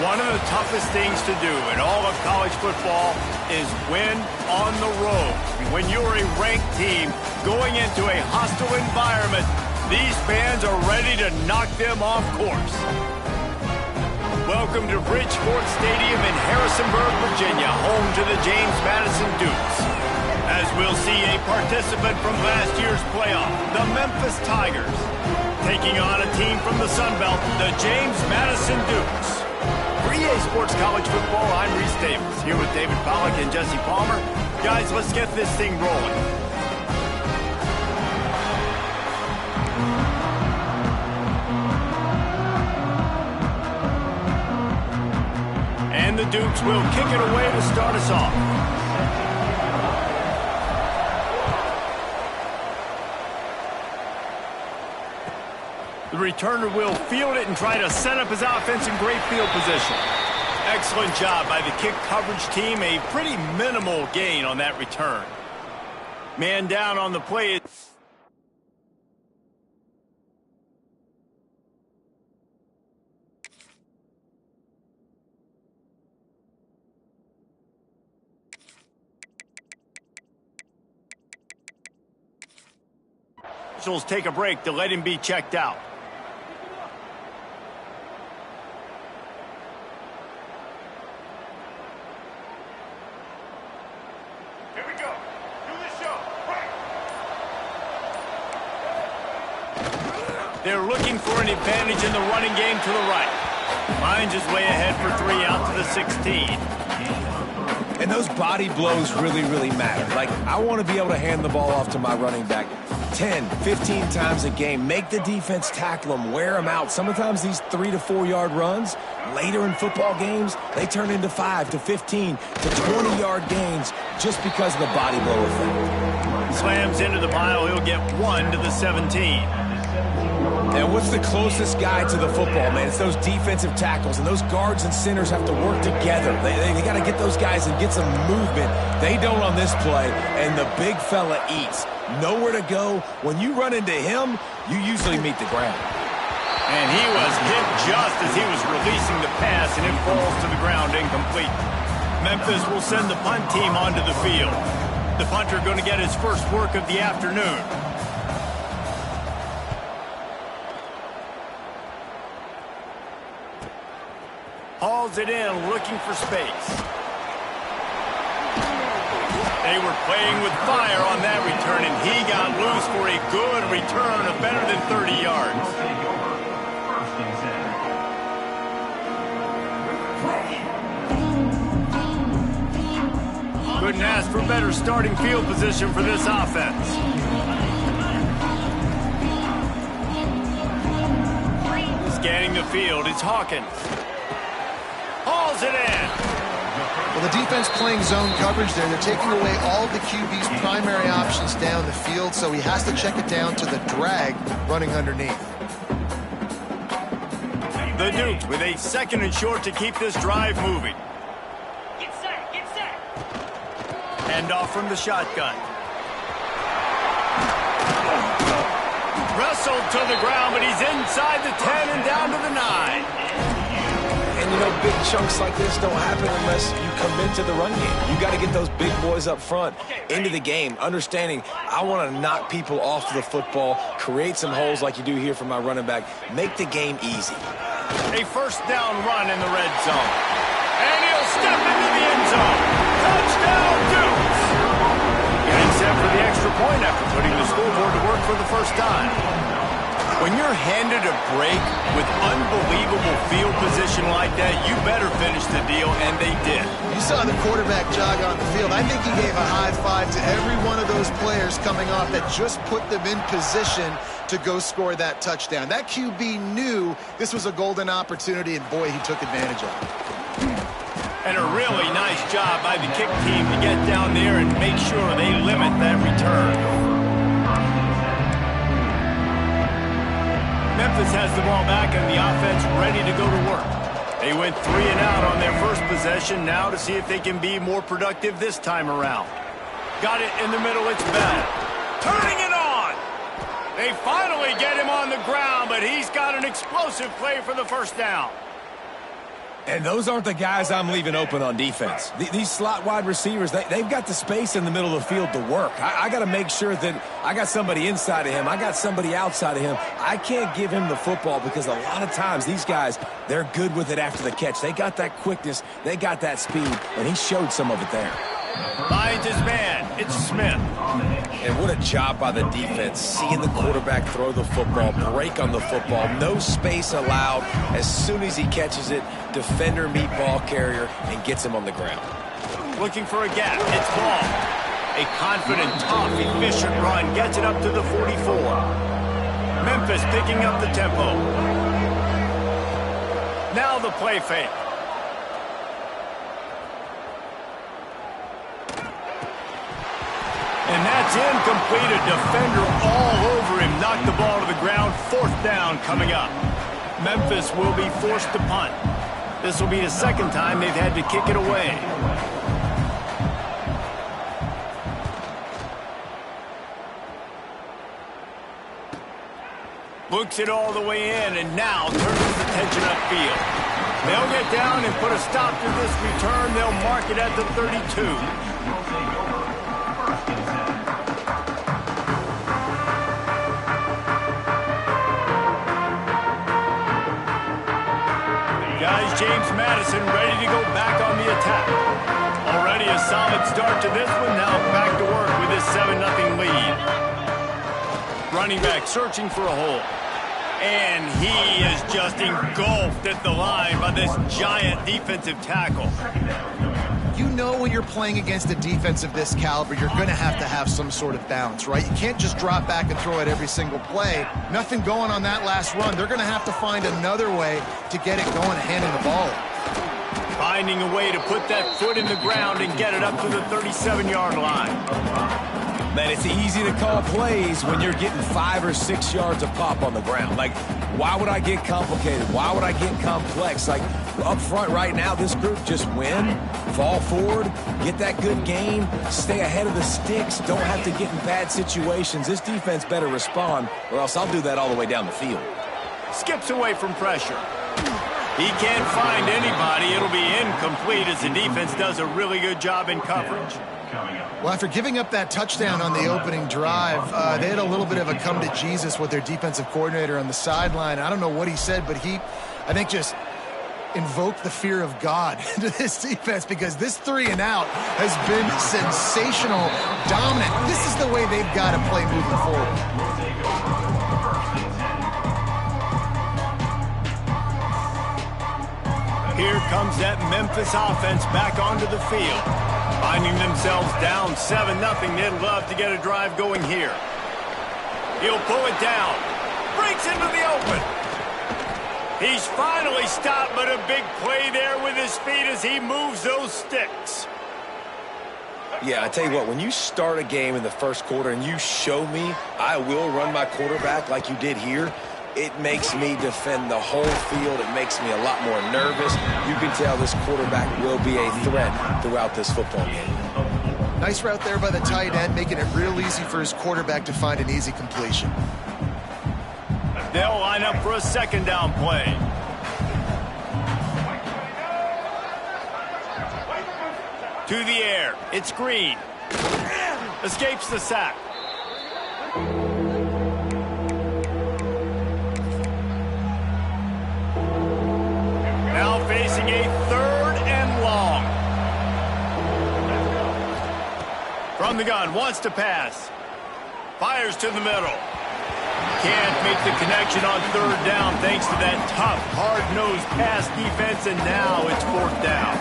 One of the toughest things to do in all of college football is win on the road. When you're a ranked team going into a hostile environment, these fans are ready to knock them off course. Welcome to Bridgeport Stadium in Harrisonburg, Virginia, home to the James Madison Dukes. As we'll see a participant from last year's playoff, the Memphis Tigers, taking on a team from the Sun Belt, the James Madison Dukes. For EA Sports College Football, I'm Reese Davis, here with David Pollack and Jesse Palmer. Guys, let's get this thing rolling. And the Dukes will kick it away to start us off. The returner will field it and try to set up his offense in great field position. Excellent job by the kick coverage team. A pretty minimal gain on that return. Man down on the play. Officials take a break to let him be checked out. They're looking for an advantage in the running game to the right. Finds his way ahead for 3 out to the 16. And those body blows really matter. Like, I want to be able to hand the ball off to my running back 10, 15 times a game. Make the defense tackle them, wear them out. Sometimes these 3 to 4 yard runs, later in football games, they turn into 5 to 15 to 20 yard gains just because of the body blow effect. Slams into the pile. He'll get 1 to the 17. And what's the closest guy to the football, man? It's those defensive tackles, and those guards and centers have to work together. They got to get those guys and get some movement. They don't on this play, and the big fella eats. Nowhere to go. When you run into him, you usually meet the ground. And he was hit just as he was releasing the pass, and it falls to the ground incomplete. Memphis will send the punt team onto the field. The punter going to get his first work of the afternoon. Hauls it in, looking for space. They were playing with fire on that return, and he got loose for a good return of better than 30 yards. Couldn't ask for better starting field position for this offense. Scanning the field, it's Hawkins. Hauls it in. Well, the defense playing zone coverage there. They're taking away all the QB's primary options down the field, so he has to check it down to the drag running underneath. The Dukes with a 2nd and short to keep this drive moving. Get set, get set. Hand off from the shotgun. Wrestled to the ground, but he's inside the 10 and down to the 9. And, you know, big chunks like this don't happen unless you commit to the run game. You got to get those big boys up front into the game, understanding I want to knock people off the football, create some holes like you do here for my running back, make the game easy. A first down run in the red zone. And he'll step into the end zone. Touchdown, Dukes! Getting set for the extra point after putting the scoreboard to work for the first time. When you're handed a break with unbelievable field position like that, you better finish the deal, and they did. You saw the quarterback jog on the field. I think he gave a high five to every one of those players coming off that just put them in position to go score that touchdown. That QB knew this was a golden opportunity, and boy, he took advantage of it. And a really nice job by the kick team to get down there and make sure they limit that return. Memphis has the ball back and the offense ready to go to work. They went 3 and out on their first possession. Now to see if they can be more productive this time around. Got it in the middle. It's Bell. Turning it on. They finally get him on the ground, but he's got an explosive play for the first down. And those aren't the guys I'm leaving open on defense. These slot wide receivers, they've got the space in the middle of the field to work. I got to make sure that I got somebody inside of him. I got somebody outside of him. I can't give him the football because a lot of times these guys, they're good with it after the catch. They got that quickness. They got that speed, and he showed some of it there. Finds his man. It's Smith. And what a job by the defense, seeing the quarterback throw the football, break on the football, no space allowed. As soon as he catches it, defender meet ball carrier and gets him on the ground. Looking for a gap. It's Ball. A confident, tough, efficient run gets it up to the 44. Memphis picking up the tempo. Now the play fake. And that's incomplete. A defender all over him. Knocked the ball to the ground. 4th down coming up. Memphis will be forced to punt. This will be the 2nd time they've had to kick it away. Looks it all the way in and now turns his attention upfield. They'll get down and put a stop to this return. They'll mark it at the 32. Guys, James Madison ready to go back on the attack. Already a solid start to this one. Now back to work with his 7-0 lead. Running back searching for a hole. And he is just engulfed at the line by this giant defensive tackle. You know when you're playing against a defense of this caliber, you're going to have some sort of bounce, right? You can't just drop back and throw it every single play. Nothing going on that last run. They're going to have to find another way to get it going, handing the ball. Finding a way to put that foot in the ground and get it up to the 37-yard line. Man, it's easy to call plays when you're getting 5 or 6 yards of pop on the ground. Like, why would I get complicated? Why would I get complex? Like, up front right now, this group just win, fall forward, get that good gain, stay ahead of the sticks, don't have to get in bad situations. This defense better respond, or else I'll do that all the way down the field. Skips away from pressure. He can't find anybody. It'll be incomplete as the defense does a really good job in coverage. Well, after giving up that touchdown on the opening drive, they had a little bit of a come to Jesus with their defensive coordinator on the sideline. I don't know what he said, but he, I think, just invoked the fear of God into this defense because this 3-and-out has been sensational, dominant. This is the way they've got to play moving forward. Here comes that Memphis offense back onto the field. Finding themselves down 7-0, they'd love to get a drive going here. He'll pull it down. Breaks into the open. He's finally stopped, but a big play there with his feet as he moves those sticks. Yeah, I tell you what, when you start a game in the first quarter and you show me I will run my quarterback like you did here, it makes me defend the whole field. It makes me a lot more nervous. You can tell this quarterback will be a threat throughout this football game. Nice route there by the tight end, making it real easy for his quarterback to find an easy completion. They'll line up for a 2nd down play. To the air. It's Green. Escapes the sack. Now facing a 3rd and long. From the gun, wants to pass. Fires to the middle. Can't make the connection on 3rd down thanks to that tough, hard-nosed pass defense, and now it's 4th down.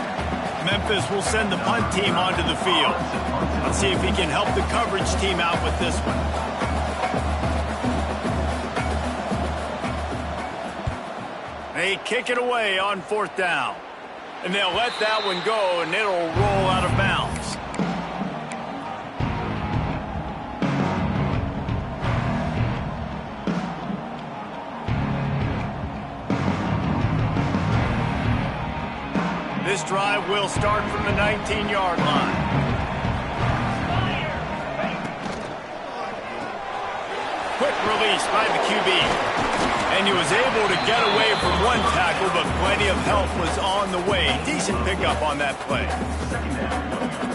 Memphis will send the punt team onto the field. Let's see if he can help the coverage team out with this one. They kick it away on 4th down. And they'll let that one go, and it'll roll out of bounds. This drive will start from the 19-yard line. Quick release by the QB. And he was able to get away from one tackle, but plenty of help was on the way. Decent pickup on that play.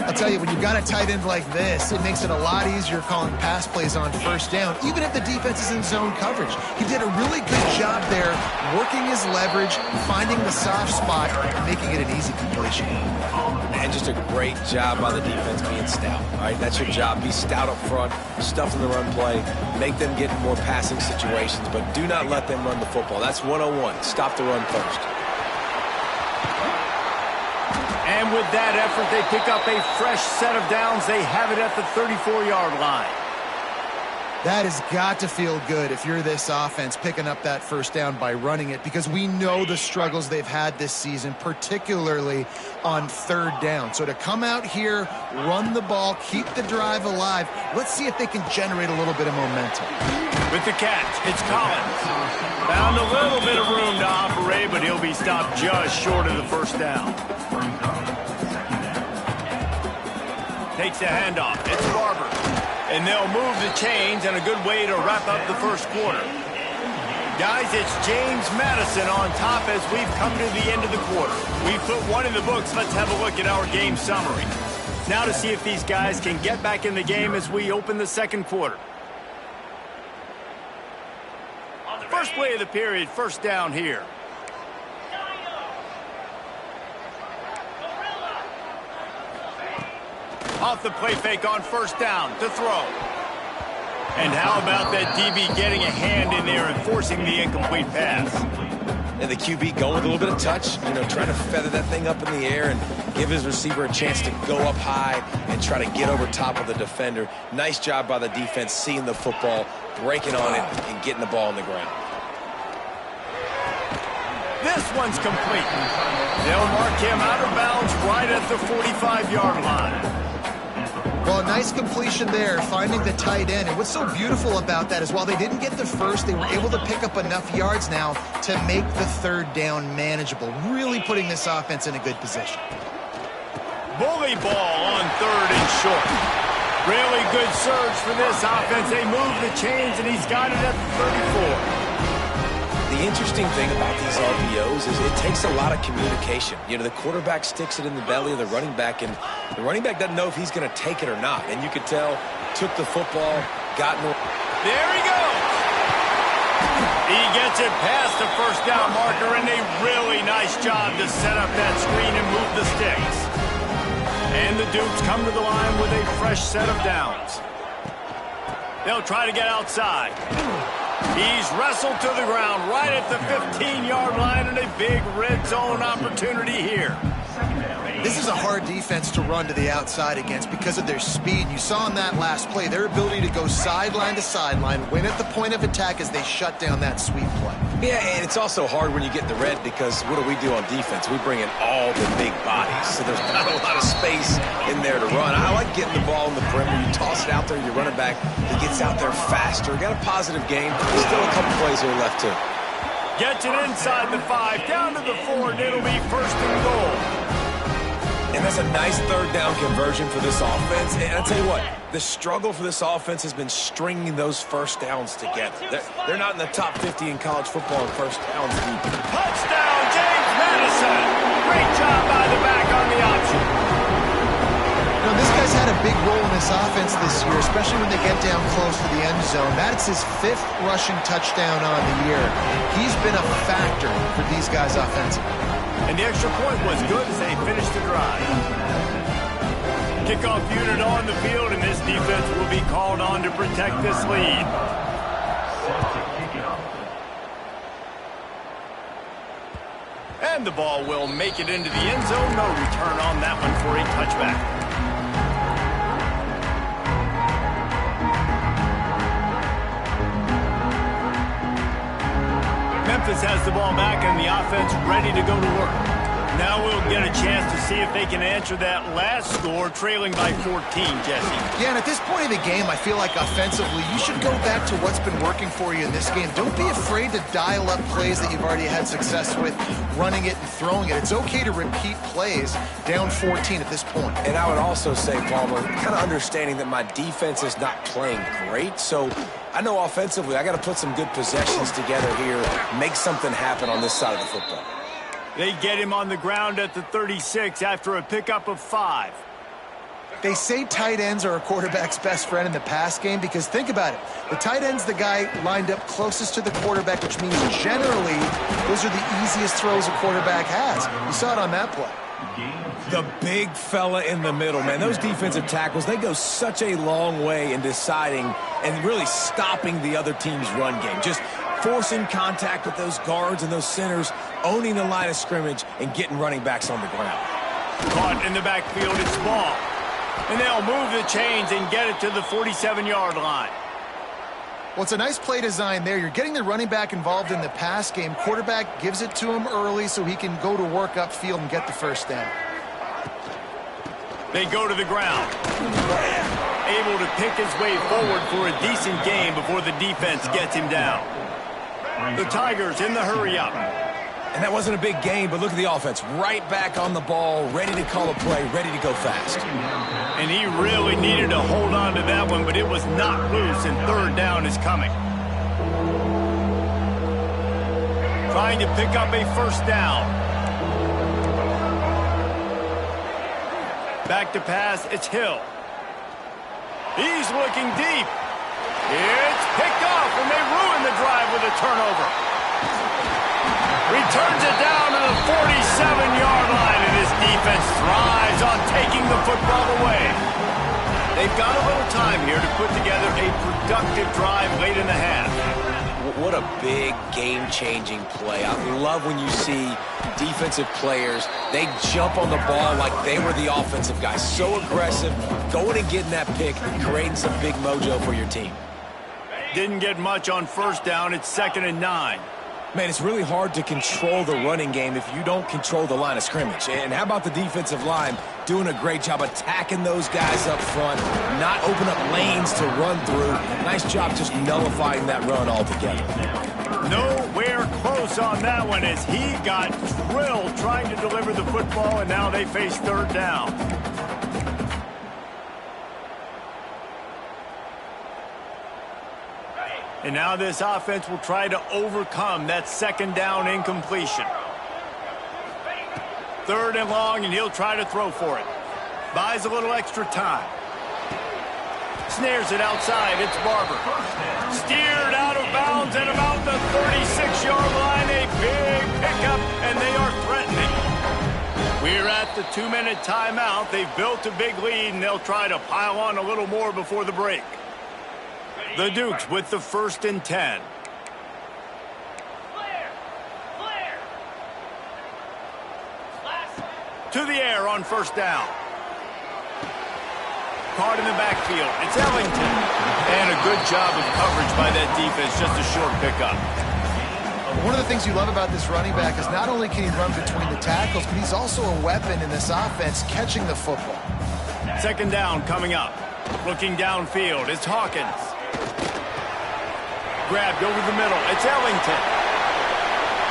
I'll tell you, when you've got a tight end like this, it makes it a lot easier calling pass plays on first down, even if the defense is in zone coverage. He did a really good job there, working his leverage, finding the soft spot, and making it an easy completion. And just a great job by the defense being stout. All right, that's your job. Be stout up front, stuff in the run play, make them get in more passing situations, but do not let them run the football. That's 101. Stop the run first. And with that effort, they pick up a fresh set of downs. They have it at the 34-yard line. That has got to feel good if you're this offense picking up that first down by running it, because we know the struggles they've had this season, particularly on third down. So to come out here, run the ball, keep the drive alive, let's see if they can generate a little bit of momentum. With the catch, it's Collins. Found a little bit of room to operate, but he'll be stopped just short of the first down. Takes the handoff. It's Barber. And they'll move the chains, and a good way to wrap up the first quarter. Guys, it's James Madison on top as we've come to the end of the quarter. We've put one in the books. Let's have a look at our game summary. Now to see if these guys can get back in the game as we open the second quarter. First play of the period, first down here. Off the play fake on first down to throw. And how about that DB getting a hand in there and forcing the incomplete pass? And the QB going with a little bit of touch, trying to feather that thing up in the air and give his receiver a chance to go up high and try to get over top of the defender. Nice job by the defense seeing the football, breaking on it, and getting the ball on the ground. This one's complete. They'll mark him out of bounds right at the 45-yard line. Well, a nice completion there, finding the tight end. And what's so beautiful about that is while they didn't get the first, they were able to pick up enough yards now to make the third down manageable, really putting this offense in a good position. Bully ball on third and short. Really good surge for this offense. They move the chains, and he's got it at the 34. The interesting thing about these RPOs is it takes a lot of communication. The quarterback sticks it in the belly of the running back, and the running back doesn't know if he's going to take it or not. And you could tell, took the football, got more. There he goes. He gets it past the first down marker, and a really nice job to set up that screen and move the sticks. And the Dukes come to the line with a fresh set of downs. They'll try to get outside. He's wrestled to the ground right at the 15-yard line, and a big red zone opportunity here. This is a hard defense to run to the outside against because of their speed. You saw in that last play their ability to go sideline to sideline, win at the point of attack as they shut down that sweep play. Yeah, and it's also hard when you get the red because what do on defense? We bring in all the big bodies, so there's not a lot of space in there to run. I like getting the ball in the perimeter. You toss it out there, you run it back. He gets out there faster. Got a positive game. Still a couple plays here left, too. Gets it inside the 5, down to the 4, and it'll be first and goal. And that's a nice third down conversion for this offense. And I'll tell you what, the struggle for this offense has been stringing those first downs together. They're not in the top 50 in college football in first downs. Touchdown, James Madison. Great job by the back on the option. This guy's had a big role in this offense this year, especially when they get down close to the end zone. That's his 5th rushing touchdown on the year. He's been a factor for these guys offensively. And the extra point was good as they finished the drive. Kickoff unit on the field, and this defense will be called on to protect this lead. And the ball will make it into the end zone. No return on that one for a touchback. Memphis has the ball back, and the offense ready to go to work. Now we'll get a chance to see if they can answer that last score, trailing by 14, Jesse. Yeah, and at this point in the game, I feel like offensively, you should go back to what's been working for you in this game. Don't be afraid to dial up plays that you've already had success with, running it and throwing it. It's okay to repeat plays down 14 at this point. And I would also say, Palmer, kind of understanding that my defense is not playing great, so I know offensively I got to put some good possessions together here, make something happen on this side of the football. They get him on the ground at the 36 after a pickup of 5. They say tight ends are a quarterback's best friend in the pass game because think about it. The tight end's the guy lined up closest to the quarterback, which means generally those are the easiest throws a quarterback has. You saw it on that play. The big fella in the middle, man. Those defensive tackles, they go such a long way in deciding and really stopping the other team's run game. Just forcing contact with those guards and those centers, owning the line of scrimmage, and getting running backs on the ground. Caught in the backfield, it's ball. And they'll move the chains and get it to the 47-yard line. Well, it's a nice play design there. You're getting the running back involved in the pass game. Quarterback gives it to him early so he can go to work upfield and get the first down. They go to the ground. Able to pick his way forward for a decent game before the defense gets him down. The Tigers in the hurry-up. And that wasn't a big game, but look at the offense. Right back on the ball, ready to call a play, ready to go fast. And he really needed to hold on to that one, but it was not loose, and third down is coming. Trying to pick up a first down. Back to pass, it's Hill. He's looking deep. It's picked off, and they ruin the drive with a turnover. Returns it down to the 47-yard line, and his defense thrives on taking the football away. They've got a little time here to put together a productive drive late in the half. What a big game-changing play. I love when you see defensive players, they jump on the ball like they were the offensive guys. So aggressive, going and getting that pick, creating some big mojo for your team. Didn't get much on first down. It's 2nd and 9. Man, it's really hard to control the running game if you don't control the line of scrimmage. And how about the defensive line doing a great job attacking those guys up front, not open up lanes to run through. Nice job just nullifying that run altogether. Nowhere close on that one as he got drilled trying to deliver the football, and now they face third down. And now this offense will try to overcome that second down incompletion. 3rd and long, and he'll try to throw for it. Buys a little extra time. Snares it outside. It's Barber. Steered out of bounds at about the 36-yard line. A big pickup, and they are threatening. We're at the 2-minute timeout. They've built a big lead, and they'll try to pile on a little more before the break. The Dukes with the 1st and 10. To the air on first down. Caught in the backfield. It's Ellington. And a good job of coverage by that defense. Just a short pickup. One of the things you love about this running back is not only can he run between the tackles, but he's also a weapon in this offense catching the football. 2nd down coming up. Looking downfield. It's Hawkins. Grabbed over the middle. It's Ellington.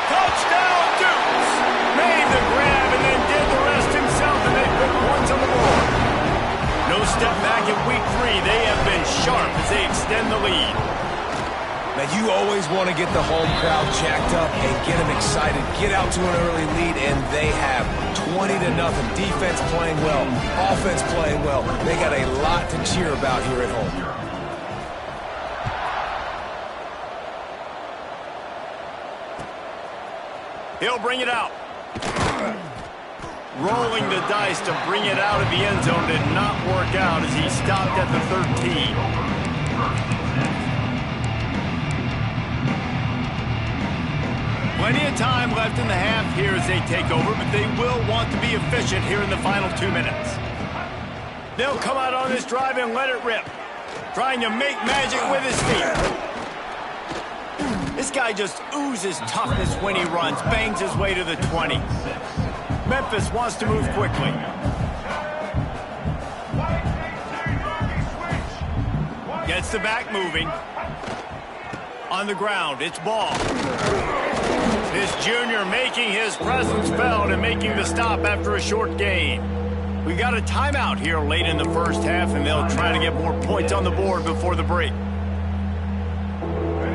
Touchdown, Dukes! Made the grab and then did the rest himself, and they put points on the board. No step back in week 3. They have been sharp as they extend the lead. Now, you always want to get the home crowd jacked up and get them excited. Get out to an early lead, and they have 20-0. Defense playing well. Offense playing well. They got a lot to cheer about here at home. He'll bring it out. Rolling the dice to bring it out of the end zone did not work out as he stopped at the 13. Plenty of time left in the half here as they take over, but they will want to be efficient here in the final 2 minutes. They'll come out on this drive and let it rip. Trying to make magic with his feet. This guy just oozes toughness when he runs, bangs his way to the 20. Memphis wants to move quickly. Gets the back moving. On the ground, it's ball. This junior making his presence felt and making the stop after a short gain. We got a timeout here late in the first half, and they'll try to get more points on the board before the break.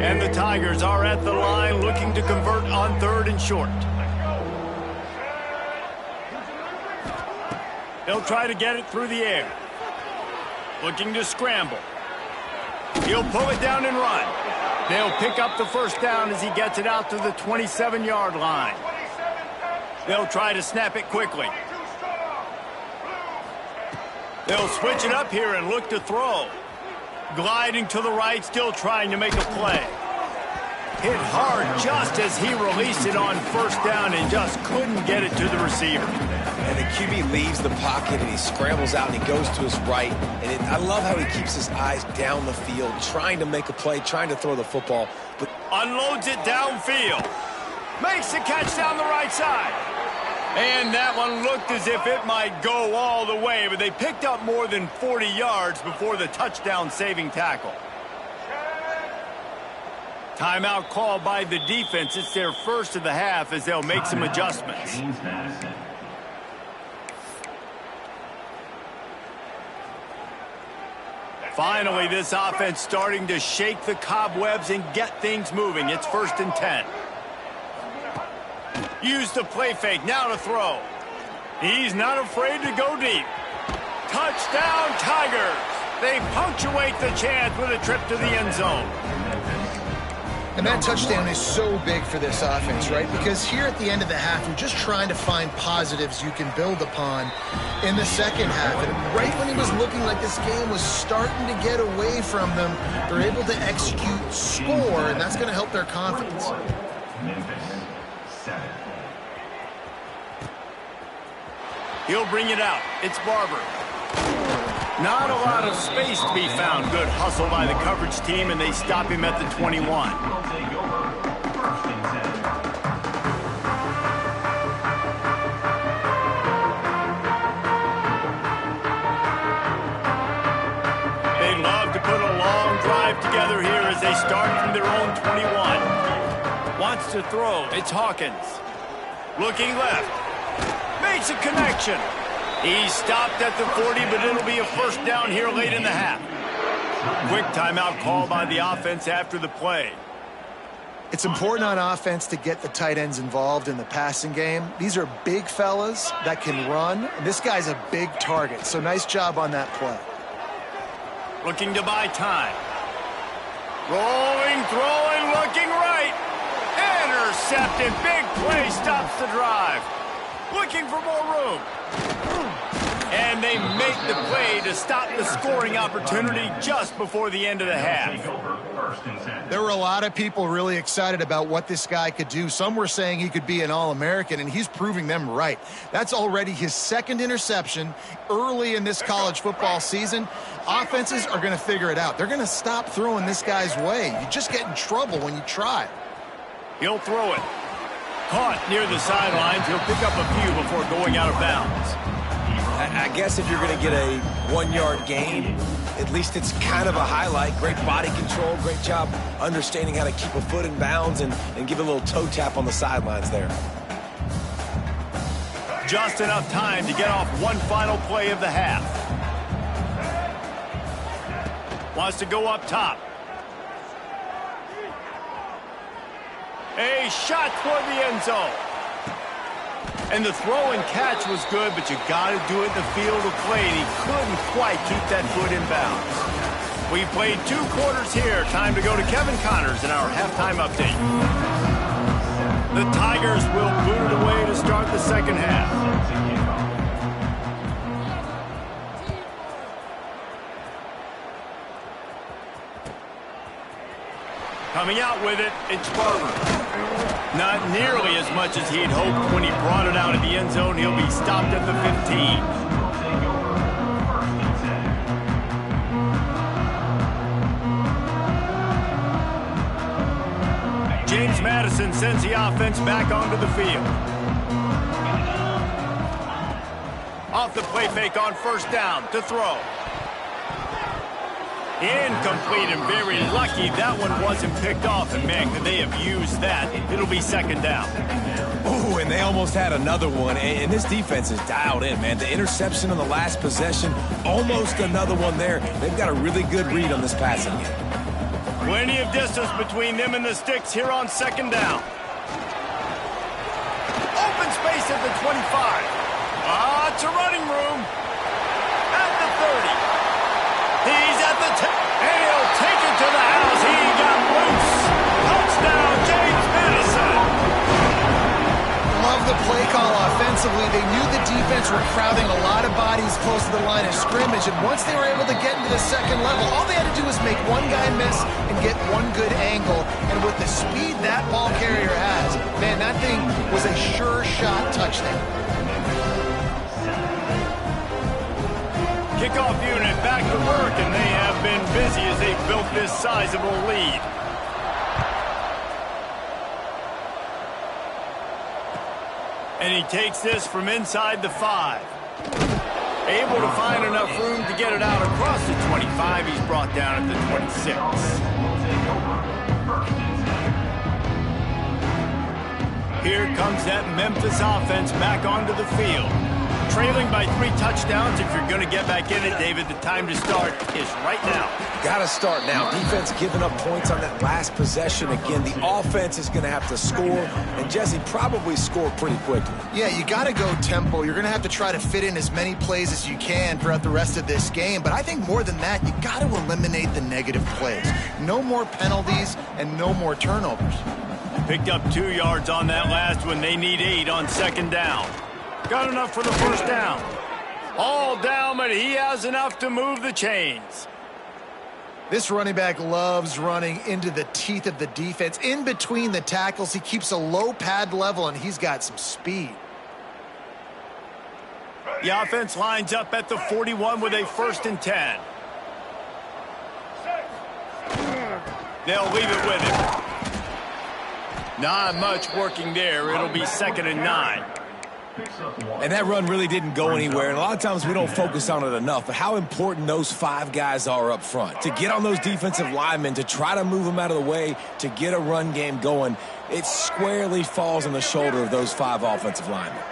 And the Tigers are at the line looking to convert on 3rd and short. They'll try to get it through the air. Looking to scramble. He'll pull it down and run. They'll pick up the first down as he gets it out to the 27-yard line. They'll try to snap it quickly. They'll switch it up here and look to throw. Gliding to the right, still trying to make a play. Hit hard just as he released it on first down and just couldn't get it to the receiver. And the QB leaves the pocket and he scrambles out and he goes to his right. And I love how he keeps his eyes down the field, trying to make a play, trying to throw the football. But unloads it downfield. Makes the catch down the right side. And that one looked as if it might go all the way, but they picked up more than 40 yards before the touchdown-saving tackle. Timeout called by the defense. It's their first of the half as they'll make some adjustments. Finally, this offense starting to shake the cobwebs and get things moving. It's 1st and 10. Use the play fake, now to throw. He's not afraid to go deep. Touchdown, Tigers! They punctuate the chance with a trip to the end zone. And that touchdown is so big for this offense, right? Because here at the end of the half, you're just trying to find positives you can build upon in the second half. And right when it was looking like this game was starting to get away from them, they're able to execute, score, and that's going to help their confidence. He'll bring it out. It's Barber. Not a lot of space to be found. Good hustle by the coverage team, and they stop him at the 21. They love to put a long drive together here as they start from their own 21. Wants to throw. It's Hawkins. Looking left. Makes a connection. He's stopped at the 40, but it'll be a first down here late in the half. Quick timeout call by the offense after the play. It's important on offense to get the tight ends involved in the passing game. These are big fellas that can run, and this guy's a big target, so nice job on that play. Looking to buy time. Rolling, throwing, looking right. Intercepted. Big play stops the drive. Looking for more room. And they make the play to stop the scoring opportunity just before the end of the half. There were a lot of people really excited about what this guy could do. Some were saying he could be an All-American, and he's proving them right. That's already his 2nd interception early in this college football season. Offenses are going to figure it out. They're going to stop throwing this guy's way. You just get in trouble when you try. He'll throw it. Caught near the sidelines. He'll pick up a few before going out of bounds. I guess if you're going to get a 1-yard gain, at least it's kind of a highlight. Great body control, great job understanding how to keep a foot in bounds and give a little toe tap on the sidelines there. Just enough time to get off one final play of the half. Wants to go up top. A shot toward the end zone. And the throw and catch was good, but you got to do it in the field of play, and he couldn't quite keep that foot in bounds. We played 2 quarters here. Time to go to Kevin Connors in our halftime update. The Tigers will boot it away to start the second half. Coming out with it, it's Barber. Not nearly as much as he'd hoped when he brought it out of the end zone. He'll be stopped at the 15. James Madison sends the offense back onto the field. Off the play fake on first down to throw. Incomplete, and very lucky that one wasn't picked off. And, man, could they have used that? It'll be second down. Ooh, and they almost had another one. And this defense is dialed in, man. The interception on the last possession, almost another one there. They've got a really good read on this passing game. Plenty of distance between them and the sticks here on second down. Open space at the 25. It's a running room. At the 30. He's at the 10. And he'll take it to the house. He got loose. Touchdown, James Madison. Love the play call offensively. They knew the defense were crowding a lot of bodies close to the line of scrimmage, and once they were able to get into the second level, all they had to do was make one guy miss and get one good angle. And with the speed that ball carrier has, man, that thing was a sure shot touchdown. Kickoff unit back to work, and they have been busy as they've built this sizable lead. And he takes this from inside the 5. Able to find enough room to get it out across the 25. He's brought down at the 26. Here comes that Memphis offense back onto the field. Trailing by 3 touchdowns. If you're going to get back in it, David, the time to start is right now. Got to start now. Defense giving up points on that last possession. Again, the offense is going to have to score, and Jesse probably scored pretty quickly. Yeah, you got to go tempo. You're going to have to try to fit in as many plays as you can throughout the rest of this game. But I think more than that, you got to eliminate the negative plays. No more penalties and no more turnovers. Picked up 2 yards on that last one. They need 8 on second down. Got enough for the first down. All down, but he has enough to move the chains. This running back loves running into the teeth of the defense. In between the tackles, he keeps a low pad level, and he's got some speed. The offense lines up at the 41 with a 1st and 10. They'll leave it with him. Not much working there. It'll be 2nd and 9. And that run really didn't go anywhere. And a lot of times we don't focus on it enough. But how important those 5 guys are up front. To get on those defensive linemen, to try to move them out of the way, to get a run game going, it squarely falls on the shoulder of those 5 offensive linemen.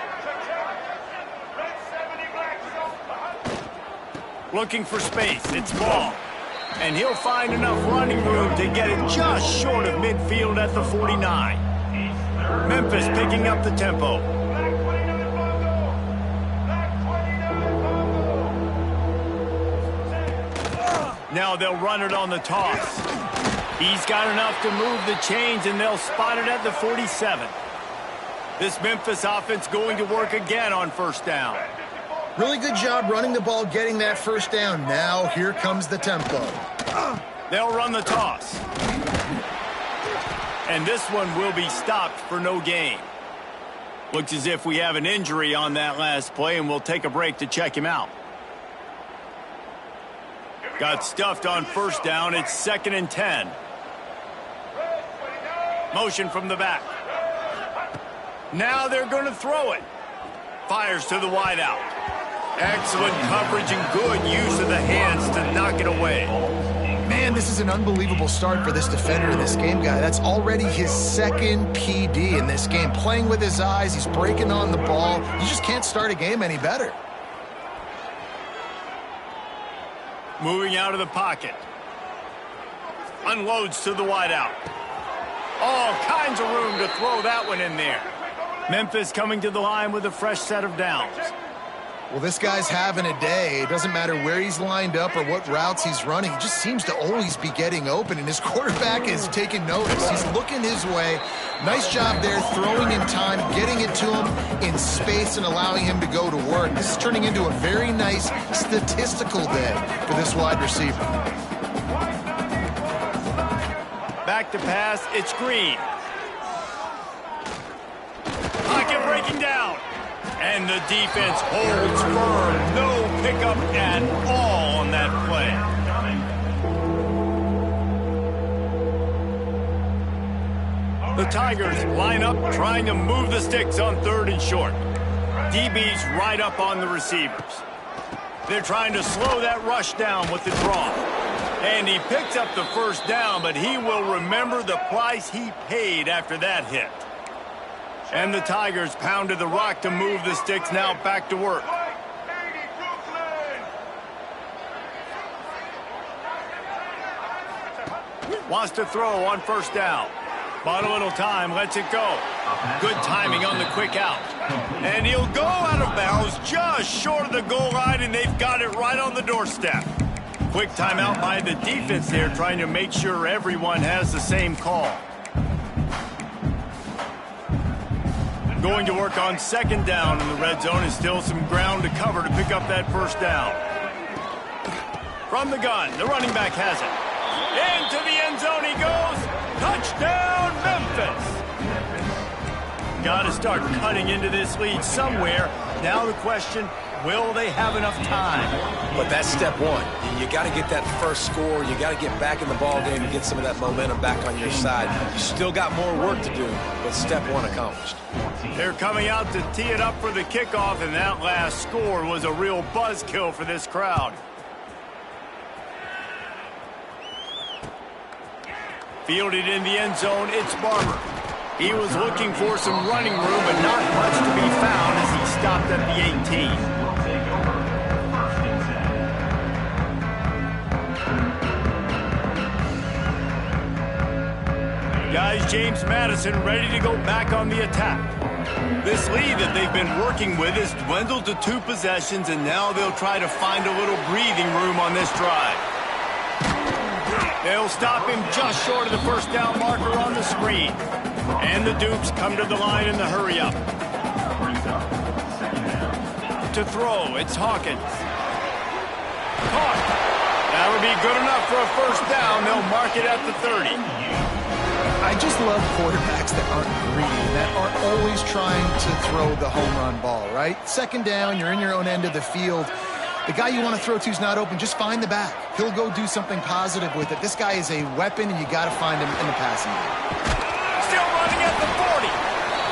Looking for space. It's ball. And he'll find enough running room to get it just short of midfield at the 49. Memphis picking up the tempo. Now they'll run it on the toss. He's got enough to move the chains, and they'll spot it at the 47. This Memphis offense going to work again on first down. Really good job running the ball, getting that first down. Now here comes the tempo. They'll run the toss. And this one will be stopped for no gain. Looks as if we have an injury on that last play, and we'll take a break to check him out. Got stuffed on first down. It's 2nd and 10. Motion from the back. Now they're going to throw it. Fires to the wideout. Excellent coverage and good use of the hands to knock it away. Man, this is an unbelievable start for this defender in this game, guy. That's already his 2nd PD in this game. Playing with his eyes, he's breaking on the ball. You just can't start a game any better. Moving out of the pocket. Unloads to the wideout. All kinds of room to throw that one in there. Memphis coming to the line with a fresh set of downs. Well, this guy's having a day. It doesn't matter where he's lined up or what routes he's running. He just seems to always be getting open, and his quarterback is taking notice. He's looking his way. Nice job there, throwing in time, getting it to him in space, and allowing him to go to work. This is turning into a very nice statistical day for this wide receiver. Back to pass, it's Green. Pocket breaking down. And the defense holds firm. No pickup at all on that play. The Tigers line up trying to move the sticks on 3rd and short. DB's right up on the receivers. They're trying to slow that rush down with the draw. And he picks up the first down, but he will remember the price he paid after that hit. And the Tigers pounded the rock to move the sticks, now back to work. Wants to throw on first down. Bought a little time, lets it go. Good timing on the quick out. And he'll go out of bounds just short of the goal line, and they've got it right on the doorstep. Quick timeout by the defense there, trying to make sure everyone has the same call. Going to work on second down in the red zone, and still some ground to cover to pick up that first down. From the gun, the running back has it. Into the end zone he goes. Touchdown, Memphis. Got to start cutting into this lead somewhere. Now the question, will they have enough time? But that's step one. You got to get that first score. You got to get back in the ball game and get some of that momentum back on your side. You still got more work to do, but step one accomplished. They're coming out to tee it up for the kickoff, and that last score was a real buzzkill for this crowd. Fielded in the end zone, it's Barber. He was looking for some running room, but not much to be found as he stopped at the 18. Guys, James Madison ready to go back on the attack. This lead that they've been working with has dwindled to 2 possessions, and now they'll try to find a little breathing room on this drive. They'll stop him just short of the first down marker on the screen. And the Dukes come to the line in the hurry-up. To throw, it's Hawkins. Caught. That would be good enough for a first down. They'll mark it at the 30. I just love quarterbacks that aren't greedy, that aren't always trying to throw the home run ball, right? Second down, you're in your own end of the field. The guy you want to throw to is not open. Just find the back. He'll go do something positive with it. This guy is a weapon, and you got to find him in the passing game. Still running at the 40.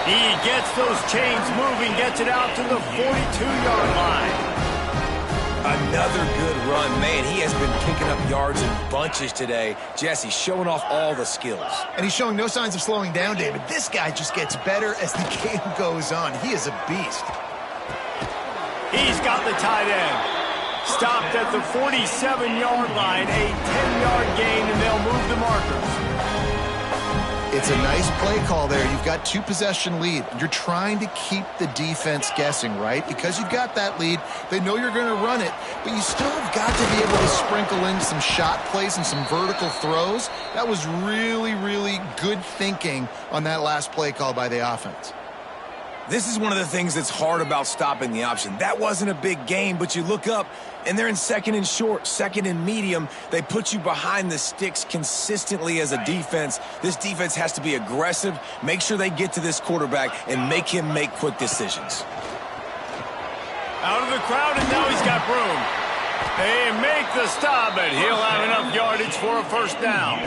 He gets those chains moving, gets it out to the 42-yard line. Another good run. Man, he has been picking up yards in bunches today. Jesse showing off all the skills. And he's showing no signs of slowing down, David. This guy just gets better as the game goes on. He is a beast. He's got the tight end. Stopped at the 47-yard line, a 10-yard gain, and they'll move the markers. It's a nice play call there. You've got 2-possession lead. You're trying to keep the defense guessing, right? Because you've got that lead, they know you're going to run it, but you still have got to be able to sprinkle in some shot plays and some vertical throws. That was really, really good thinking on that last play call by the offense. This is one of the things that's hard about stopping the option. That wasn't a big gain, but you look up, and they're in second and short, second and medium. They put you behind the sticks consistently as a defense. This defense has to be aggressive, make sure they get to this quarterback, and make him make quick decisions. Out of the crowd, and now he's got room. They make the stop, but he'll have enough yardage for a first down.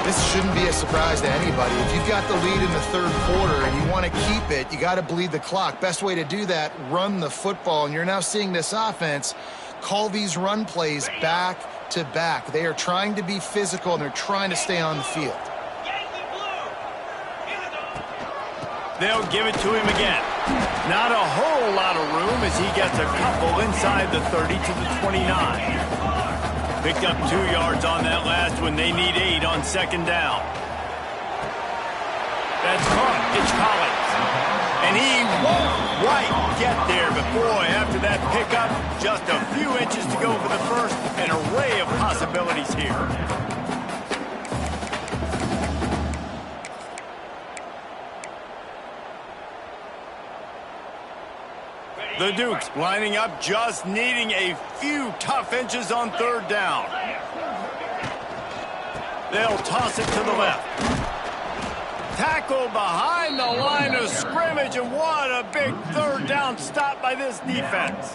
This shouldn't be a surprise to anybody. If you've got the lead in the third quarter and you want to keep it, you got to bleed the clock. Best way to do that, run the football. And you're now seeing this offense call these run plays back to back. They are trying to be physical, and they're trying to stay on the field. They'll give it to him again. Not a whole lot of room as he gets a couple inside the 30 to the 29. Picked up 2 yards on that last one. They need 8 on second down. That's caught. It's Collins. And he won't quite get there. But boy, after that pickup, just a few inches to go for the first. An array of possibilities here. The Dukes lining up, just needing a few tough inches on third down. They'll toss it to the left. Tackle behind the line of scrimmage, and what a big third down stop by this defense.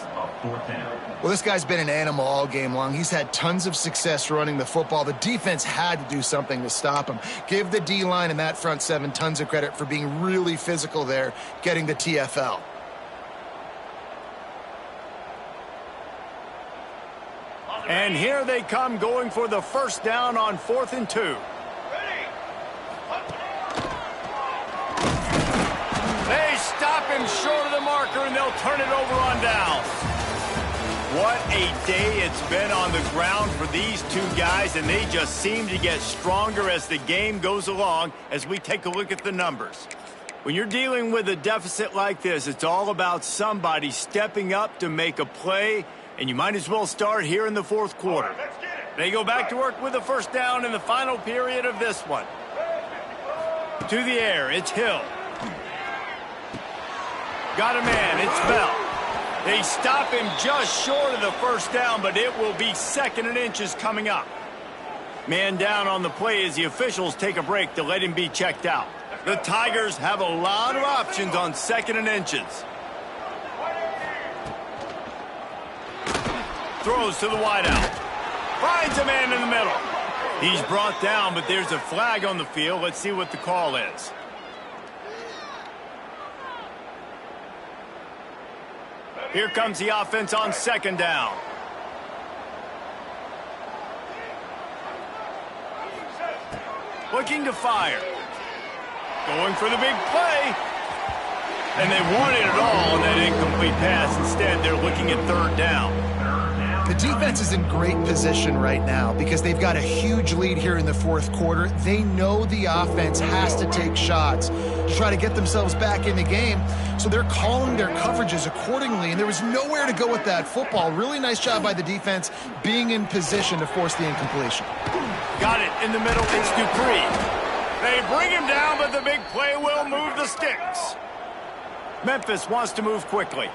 Well, this guy's been an animal all game long. He's had tons of success running the football. The defense had to do something to stop him. Give the D-line and that front seven tons of credit for being really physical there, getting the TFL. And here they come going for the first down on 4th and 2. They stop him short of the marker, and they'll turn it over on downs. What a day it's been on the ground for these two guys, and they just seem to get stronger as the game goes along as we take a look at the numbers. When you're dealing with a deficit like this, it's all about somebody stepping up to make a play, and you might as well start here in the 4th quarter. They go back to work with the first down in the final period of this one. To the air, it's Hill. Got a man, it's Bell. They stop him just short of the first down, but it will be 2nd and inches coming up. Man down on the play as the officials take a break to let him be checked out. The Tigers have a lot of options on 2nd and inches. Throws to the wideout. Finds a man in the middle. He's brought down, but there's a flag on the field. Let's see what the call is. Here comes the offense on 2nd down. Looking to fire. Going for the big play. And they wanted it all on that incomplete pass. Instead, they're looking at 3rd down. The defense is in great position right now because they've got a huge lead here in the 4th quarter. They know the offense has to take shots to try to get themselves back in the game, so they're calling their coverages accordingly, and there was nowhere to go with that football. Really nice job by the defense being in position to force the incompletion. Got it in the middle. It's Dupree. They bring him down, but the big play will move the sticks. Memphis wants to move quickly.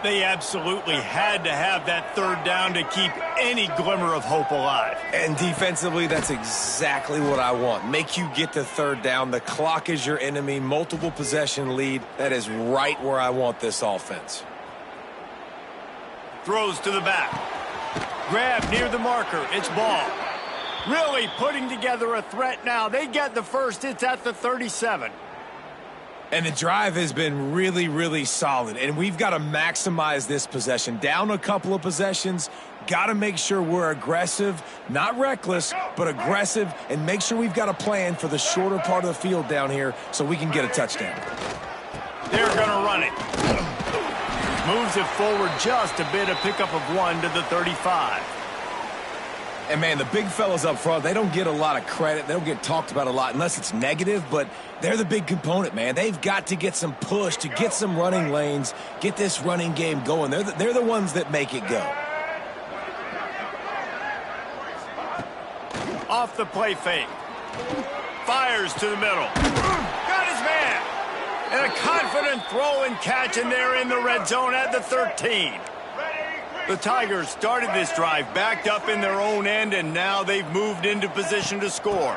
They absolutely had to have that 3rd down to keep any glimmer of hope alive. And defensively, that's exactly what I want. Make you get to 3rd down. The clock is your enemy. Multiple possession lead. That is right where I want this offense. Throws to the back. Grab near the marker. It's Ball. Really putting together a threat now. They get the first. It's at the 37. And the drive has been really, really solid. And we've got to maximize this possession. Down a couple of possessions. Got to make sure we're aggressive. Not reckless, but aggressive. And make sure we've got a plan for the shorter part of the field down here so we can get a touchdown. They're going to run it. Moves it forward just a bit. A pickup of 1 to the 35. And, man, the big fellas up front, they don't get a lot of credit. They don't get talked about a lot unless it's negative, but they're the big component, man. They've got to get some push, to get some running lanes, get this running game going. They're the ones that make it go. Off the play fake. Fires to the middle. Got his man. And a confident throw and catch, and they're in the red zone at the 13. The Tigers started this drive backed up in their own end, and now they've moved into position to score.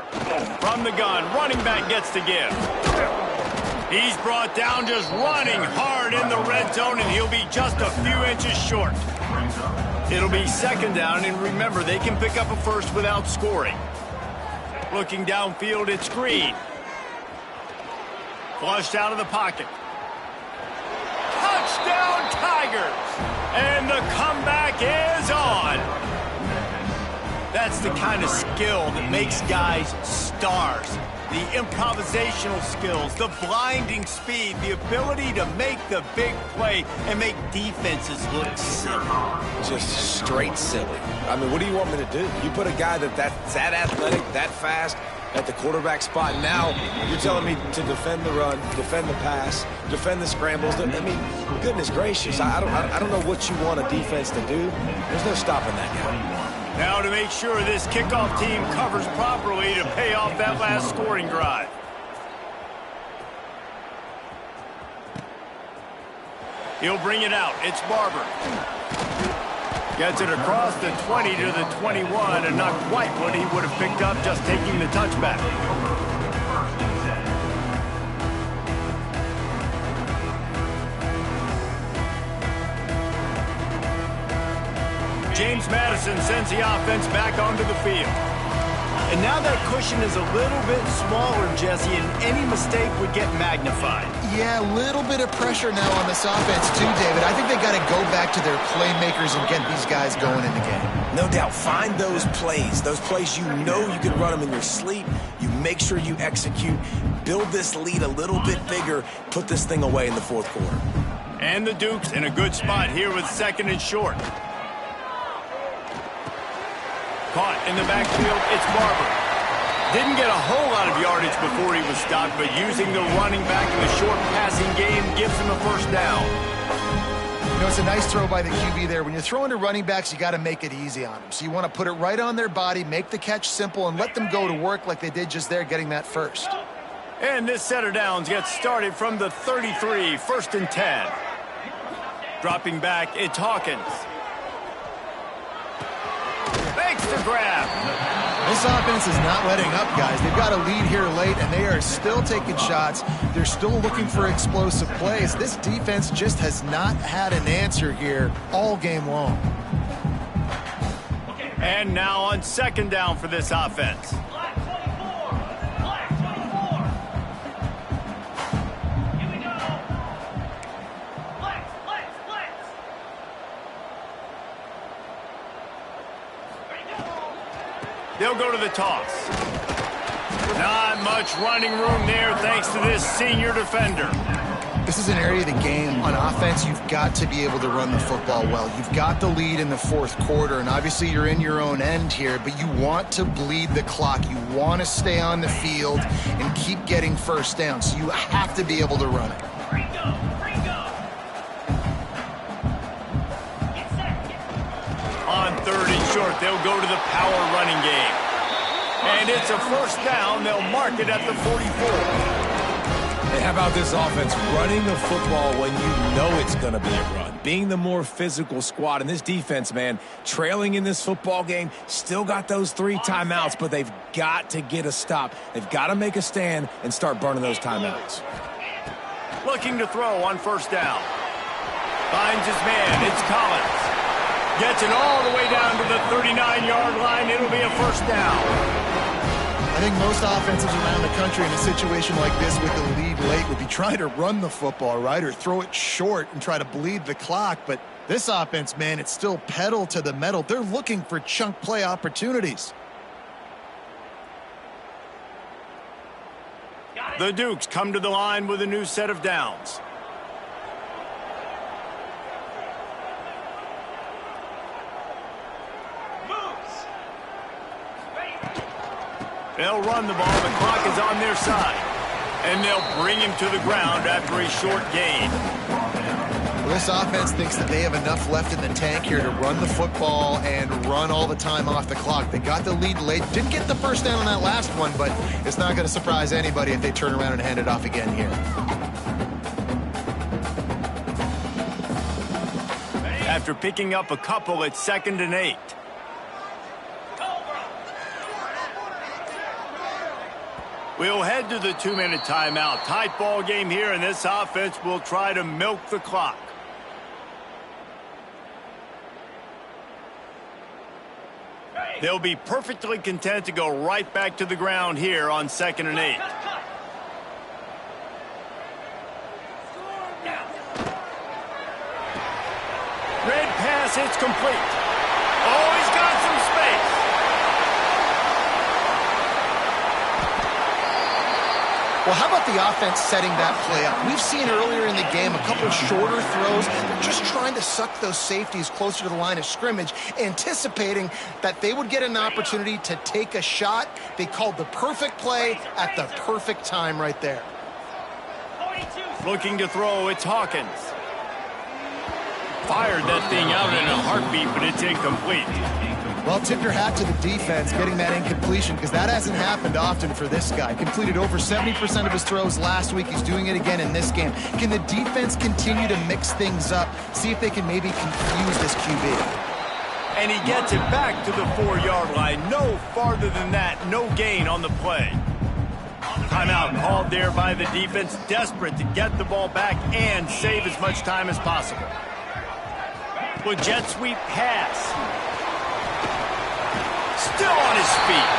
From the gun, running back gets to give. He's brought down just running hard in the red zone, and he'll be just a few inches short. It'll be 2nd down, and remember, they can pick up a first without scoring. Looking downfield, it's Green. Flushed out of the pocket. Touchdown, Tigers! And the comeback is on. That's the kind of skill that makes guys stars. The improvisational skills, the blinding speed, the ability to make the big play and make defenses look silly. Just straight silly. I mean, what do you want me to do? You put a guy that's that athletic, that fast, at the quarterback spot. Now you're telling me to defend the run, defend the pass, defend the scrambles. I mean, goodness gracious, I don't know what you want a defense to do. There's no stopping that guy. Now to make sure this kickoff team covers properly to pay off that last scoring drive. He'll bring it out. It's Barber. Gets it across the 20 to the 21, and not quite what he would have picked up just taking the touchback. James Madison sends the offense back onto the field. And now that cushion is a little bit smaller, Jesse, and any mistake would get magnified. Yeah, a little bit of pressure now on this offense too, David. I think they got to go back to their playmakers and get these guys going in the game. No doubt. Find those plays you know you can run them in your sleep. You make sure you execute. Build this lead a little bit bigger. Put this thing away in the fourth quarter. And the Dukes in a good spot here with 2nd and short. Caught in the backfield, it's Barber. Didn't get a whole lot of yardage before he was stopped, but using the running back in the short passing game gives him a first down. You know, it's a nice throw by the QB there. When you're throwing to running backs, you got to make it easy on them. So you want to put it right on their body, make the catch simple, and let them go to work like they did just there, getting that first. And this set of downs gets started from the 33, 1st and 10. Dropping back, it's Hawkins. Makes the grab. This offense is not letting up, guys. They've got a lead here late, and they are still taking shots. They're still looking for explosive plays. This defense just has not had an answer here all game long. And now on 2nd down for this offense. Black 24. Black 24. Here we go. Flex. Ready to go. They'll go to the toss. Not much running room there thanks to this senior defender. This is an area of the game. On offense, you've got to be able to run the football well. You've got the lead in the fourth quarter, and obviously you're in your own end here, but you want to bleed the clock. You want to stay on the field and keep getting first down, so you have to be able to run it. Ringo. Get set. On 3rd and short, they'll go to the power running game. And it's a first down. They'll mark it at the 44. Hey, how about this offense running the football when you know it's going to be a run? Being the more physical squad. And this defense, man, trailing in this football game, still got those 3 timeouts, but they've got to get a stop. They've got to make a stand and start burning those timeouts. Looking to throw on 1st down. Finds his man. It's Collins. Gets it all the way down to the 39-yard line. It'll be a first down. I think most offenses around the country in a situation like this with the lead late would be trying to run the football, right, or throw it short and try to bleed the clock. But this offense, man, it's still pedal to the metal. They're looking for chunk play opportunities. The Dukes come to the line with a new set of downs. They'll run the ball. The clock is on their side. And they'll bring him to the ground after a short gain. Well, this offense thinks that they have enough left in the tank here to run the football and run all the time off the clock. They got the lead late. Didn't get the first down on that last one, but it's not going to surprise anybody if they turn around and hand it off again here. After picking up a couple, it's 2nd and 8. We'll head to the 2-minute timeout. Tight ball game here, and this offense will try to milk the clock. They'll be perfectly content to go right back to the ground here on 2nd and 8. Red pass, it's complete. Oh, he's got some space. Well, how about the offense setting that play up? We've seen earlier in the game a couple shorter throws. They're just trying to suck those safeties closer to the line of scrimmage, anticipating that they would get an opportunity to take a shot. They called the perfect play at the perfect time right there. Looking to throw, it's Hawkins. Fired that thing out in a heartbeat, but it's incomplete. Well, tip your hat to the defense getting that incompletion, because that hasn't happened often for this guy. Completed over 70% of his throws last week. He's doing it again in this game. Can the defense continue to mix things up, see if they can maybe confuse this QB? And he gets it back to the 4-yard line. No farther than that. No gain on the play. Timeout called there by the defense, desperate to get the ball back and save as much time as possible. With jet sweep pass. Still on his feet.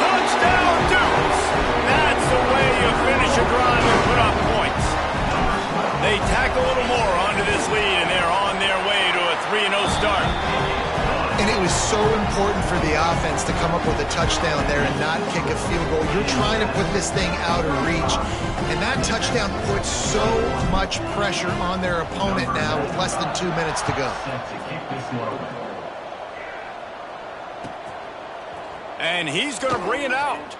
Touchdown, Dukes! That's the way you finish a drive and put up points. They tack a little more onto this lead, and they're on their way to a 3-0 start. And it was so important for the offense to come up with a touchdown there and not kick a field goal. You're trying to put this thing out of reach. And that touchdown puts so much pressure on their opponent now with less than 2 minutes to go. And he's going to bring it out.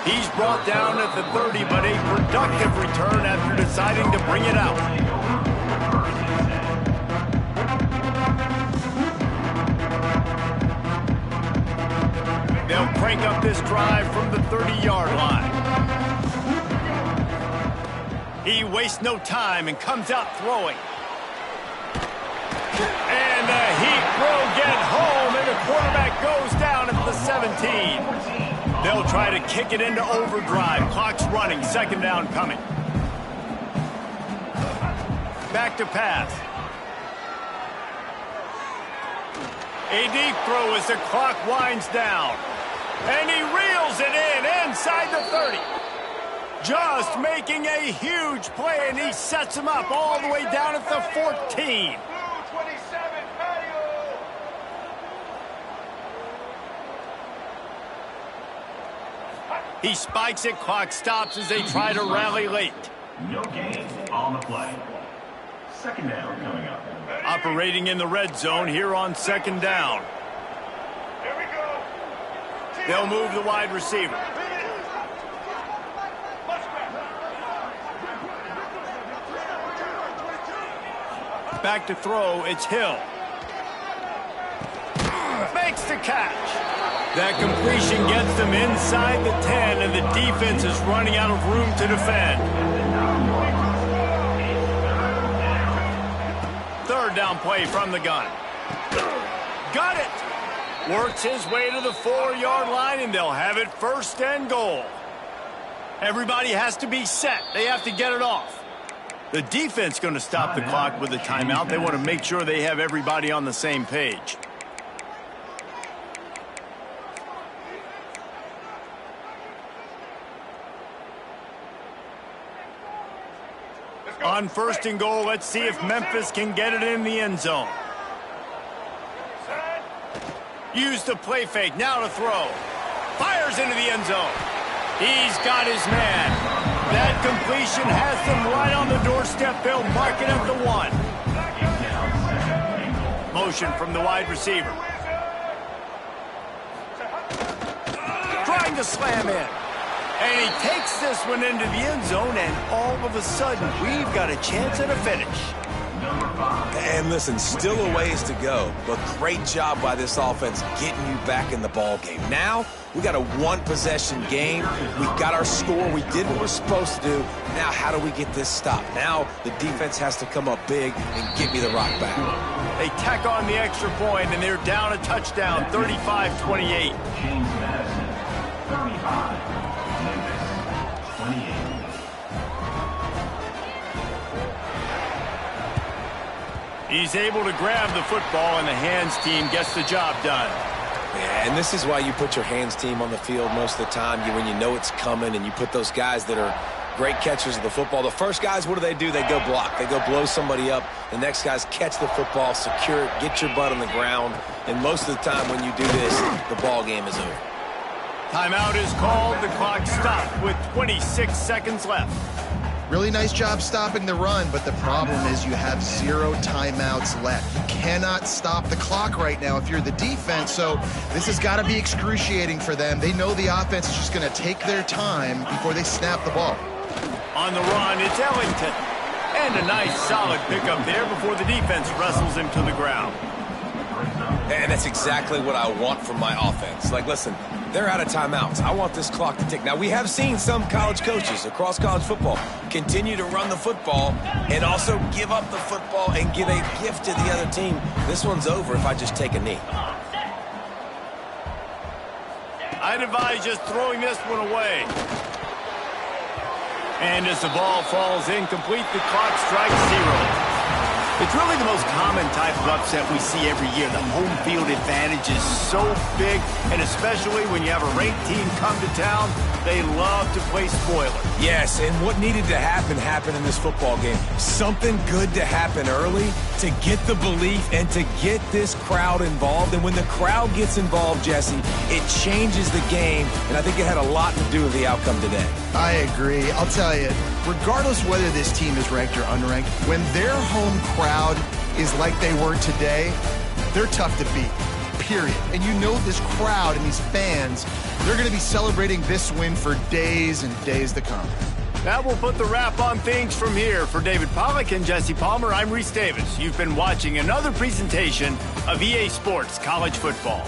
He's brought down at the 30, but a productive return after deciding to bring it out. They'll crank up this drive from the 30-yard line. He wastes no time and comes out throwing. And the Heat will get home, and the quarterback goes down at the 17. They'll try to kick it into overdrive. Clock's running, second down coming. Back to pass. A deep throw as the clock winds down. And he reels it in inside the 30. Just making a huge play, and he sets him up all the way down at the 14. He spikes it, clock stops as they try to rally late. No gain on the play. Second down coming up. Operating in the red zone here on second down. Here we go. They'll move the wide receiver. Back to throw, it's Hill. Makes the catch. That completion gets them inside the 10, and the defense is running out of room to defend. Third down play from the gun. Got it. Works his way to the 4-yard line, and they'll have it first and goal. Everybody has to be set. They have to get it off. The defense going to stop the clock with a timeout. They want to make sure they have everybody on the same page. On first and goal, let's see if Memphis can get it in the end zone. Use the play fake, now to throw. Fires into the end zone. He's got his man. That completion has them right on the doorstep. They'll mark it at the 1. Motion from the wide receiver. Trying to slam in. And he takes this one into the end zone, and all of a sudden, we've got a chance at a finish. And listen, still a ways to go, but great job by this offense getting you back in the ball game. Now, we got a one-possession game. We got our score. We did what we're supposed to do. Now, how do we get this stopped? Now, the defense has to come up big and get me the rock back. They tack on the extra point, and they're down a touchdown, 35-28. James Madison, 35. Memphis, 28. He's able to grab the football, and the hands team gets the job done. Yeah, and this is why you put your hands team on the field most of the time, when you know it's coming, and you put those guys that are great catchers of the football. The first guys, what do? They go block. They go blow somebody up. The next guys catch the football, secure it, get your butt on the ground. And most of the time when you do this, the ball game is over. Timeout is called. The clock stopped with 26 seconds left. Really nice job stopping the run, but the problem is you have 0 timeouts left. You cannot stop the clock right now if you're the defense, so this has got to be excruciating for them. They know the offense is just going to take their time before they snap the ball. On the run, it's Ellington. And a nice solid pickup there before the defense wrestles him to the ground. And that's exactly what I want from my offense. Like, listen, they're out of timeouts. I want this clock to tick. Now, we have seen some college coaches across college football continue to run the football and also give up the football and give a gift to the other team. This one's over if I just take a knee. I'd advise just throwing this one away. And as the ball falls incomplete, the clock strikes 0. It's really the most common type of upset we see every year. The home field advantage is so big, and especially when you have a ranked team come to town, they love to play spoiler. Yes, and what needed to happen happened in this football game. Something good to happen early to get the belief and to get this crowd involved. And when the crowd gets involved, Jesse, it changes the game, and I think it had a lot to do with the outcome today. I agree. I'll tell you, regardless whether this team is ranked or unranked, when their home crowd is like they were today, they're tough to beat, period. And you know this crowd and these fans, they're going to be celebrating this win for days and days to come. That will put the wrap on things from here. For David Pollack and Jesse Palmer, I'm Reese Davis. You've been watching another presentation of EA Sports College Football.